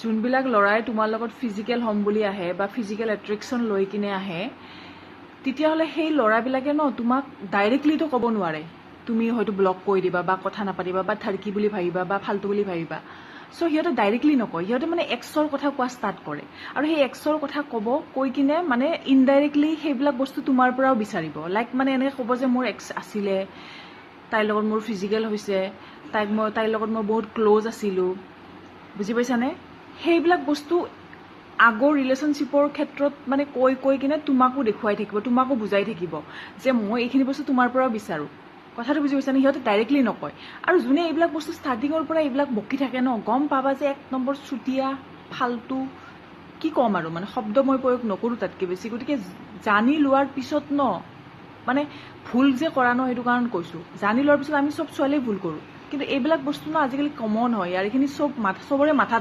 যোনবিলাক ল'ৰাই তোমাৰ লগত ফিজিকেল হ'ম বুলি আহে বা ফিজিকেল এট্ৰেকশ্যন লৈ কিনে আহে, তেতিয়াহ'লে সেই ল'ৰাবিলাকে তোমাক ডাইৰেক্টলিতো ক'ব নোৱাৰে, তুমি হয়তো ব্লক কৰি দিবা বা কথা নাপাতিবা বা থাৰ্কি বুলি ভাবিবা বা ফাল্টু বুলি ভাবিবা। চ' সিহঁতে ডাইৰেক্টলি নকয়, সিহঁতে মানে এক্সৰ কথা কোৱা ষ্টাৰ্ট কৰে, আৰু সেই এক্সৰ কথা কৈ কিনে মানে ইনডাইৰেক্টলি সেইবিলাক বস্তু তোমাৰ পৰাও বিচাৰিব। লাইক মানে এনেকৈ ক'ব যে মোৰ এক্স আছিলে, তাইৰ লগত মোৰ ফিজিকেল হৈছে, তাইৰ লগত মই বহুত ক্ল'জ আছিলোঁ, বুজি পাইছানে? সেইবিলাক বস্তু আগৰ ৰিলেশ্যনশ্বিপৰ ক্ষেত্ৰত মানে কৈ কিনে তোমাকো দেখুৱাই থাকিব, তোমাকো বুজাই থাকিব যে মই এইখিনি বস্তু তোমাৰ পৰাও বিচাৰোঁ। কথাটো বুজি পাইছানে? সিহঁতে ডাইৰেক্টলি নকয়। আৰু যোনে এইবিলাক বস্তু ষ্টাৰ্টিঙৰ পৰা এইবিলাক বকি থাকে গম পাবা যে 1 নম্বৰ চুতীয়া, ফাল্টু, কি ক'ম আৰু, মানে শব্দ মই প্ৰয়োগ নকৰোঁ তাতকৈ বেছি। গতিকে জানি লোৱাৰ পিছত মানে ভুল যে কৰা সেইটো কাৰণ কৈছোঁ। জানি লোৱাৰ পিছত আমি চব ছোৱালীয়ে ভুল কৰোঁ, কিন্তু এইবিলাক বস্তু আজিকালি কমন হয়, আৰু এইখিনি চবৰে মাথাত